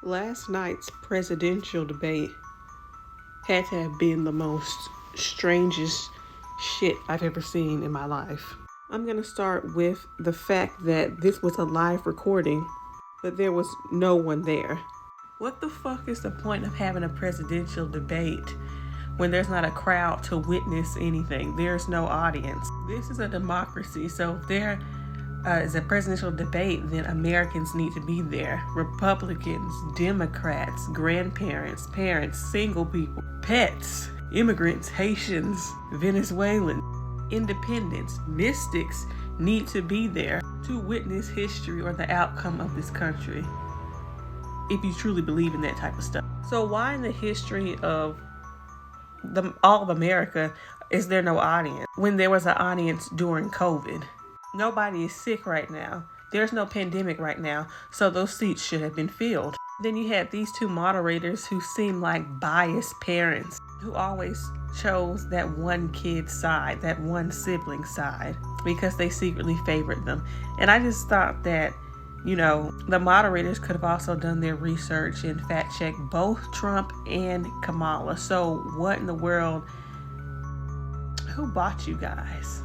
Last night's presidential debate had to have been the most strangest shit I've ever seen in my life. I'm going to start with the fact that this was a live recording, but there was no one there. What the fuck is the point of having a presidential debate when there's not a crowd to witness anything? There's no audience. This is a democracy, so if there is a presidential debate, then Americans need to be there. Republicans, Democrats, grandparents, parents, single people, pets, immigrants, Haitians, Venezuelans, independents, mystics need to be there to witness history or the outcome of this country, if you truly believe in that type of stuff. So why in the history of all of America is there no audience when there was an audience during COVID? Nobody is sick right now. There's no pandemic right now, so those seats should have been filled. Then you had these two moderators who seemed like biased parents who always chose that one kid's side, that one sibling side, because they secretly favored them. And I just thought that, the moderators could have also done their research and fact checked both Trump and Kamala. So what in the world? Who bought you guys?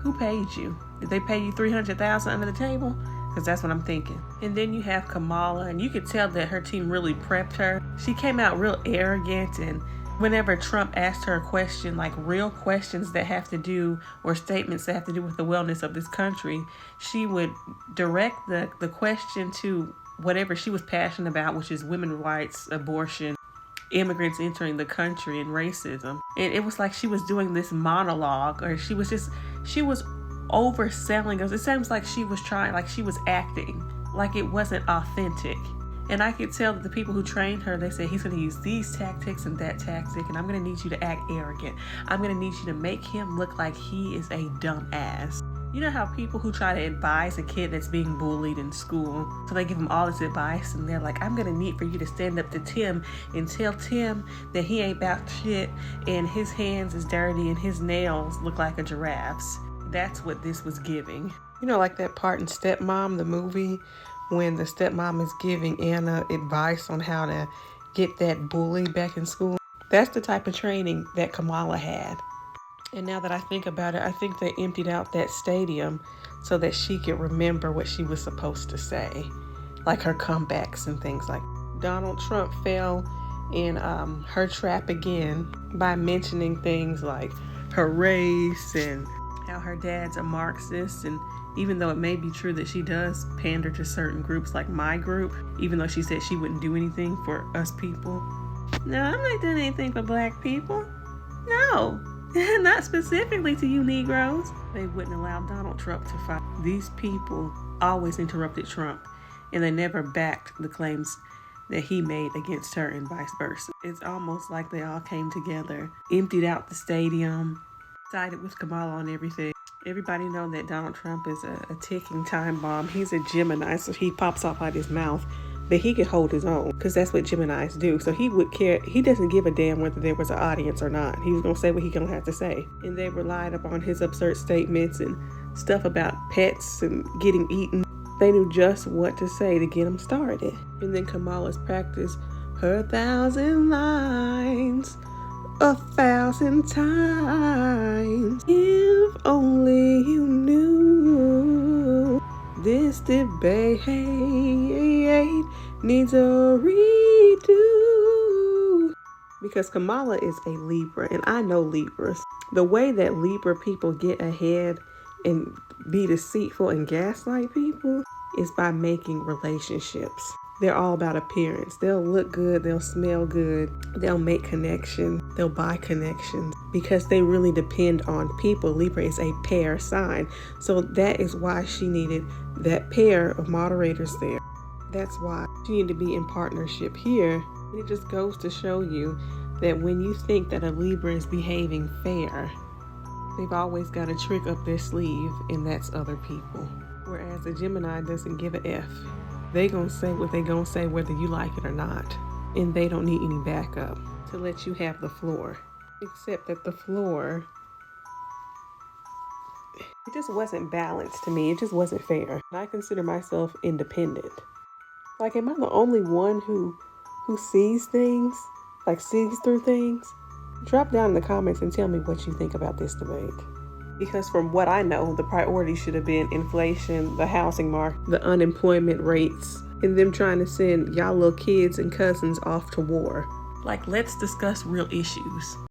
Who paid you? Did they pay you $300,000 under the table? Because that's what I'm thinking. And then you have Kamala, and you could tell that her team really prepped her. She came out real arrogant, and whenever Trump asked her a question, like real questions that have to do, or statements that have to do with the wellness of this country, she would direct the question to whatever she was passionate about, which is women's rights, abortion, immigrants entering the country, and racism. And it was like she was doing this monologue, or she was overselling us. It seems like she was acting like it wasn't authentic. And I could tell that the people who trained her, they said he's going to use these tactics and that tactic, and I'm going to need you to act arrogant. I'm going to need you to make him look like he is a dumb ass. You know how people who try to advise a kid that's being bullied in school, so they give him all this advice, and they're like, I'm going to need for you to stand up to Tim and tell Tim that he ain't about shit, and his hands is dirty, and his nails look like a giraffe's. That's what this was giving. Like that part in Stepmom, the movie, when the stepmom is giving Anna advice on how to get that bully back in school. That's the type of training that Kamala had. And now that I think about it, I think they emptied out that stadium so that she could remember what she was supposed to say, like her comebacks and things like that. Donald Trump fell in her trap again by mentioning things like her race and how her dad's a Marxist. And even though it may be true that she does pander to certain groups like my group, even though she said she wouldn't do anything for us people. No, I'm not doing anything for black people. No, not specifically to you Negroes. They wouldn't allow Donald Trump to fight. These people always interrupted Trump, and they never backed the claims that he made against her and vice versa. It's almost like they all came together, emptied out the stadium, sided with Kamala on everything. Everybody know that Donald Trump is a ticking time bomb. He's a Gemini, so he pops off out his mouth, but he could hold his own, because that's what Geminis do. So he would care. He doesn't give a damn whether there was an audience or not. He was going to say what he going to have to say. And they relied upon his absurd statements and stuff about pets and getting eaten. They knew just what to say to get him started. And then Kamala's practiced her 1,000 lines 1,000 times. If only you knew this debate needs a redo. Because Kamala is a Libra, and I know Libras. The way that Libra people get ahead and be deceitful and gaslight people is by making relationships. They're all about appearance. They'll look good. They'll smell good. They'll make connections. They'll buy connections because they really depend on people. Libra is a pair sign. So that is why she needed that pair of moderators there. That's why she needed to be in partnership here. And it just goes to show you that when you think that a Libra is behaving fair, they've always got a trick up their sleeve, and that's other people. Whereas a Gemini doesn't give a F. They gonna say what they gonna say whether you like it or not. And they don't need any backup to let you have the floor. Except that the floor, it just wasn't balanced to me. It just wasn't fair. I consider myself independent. Like, am I the only one who sees things, like sees through things? Drop down in the comments and tell me what you think about this debate. Because from what I know, the priority should have been inflation, the housing market, the unemployment rates, and them trying to send y'all little kids and cousins off to war. Like, let's discuss real issues.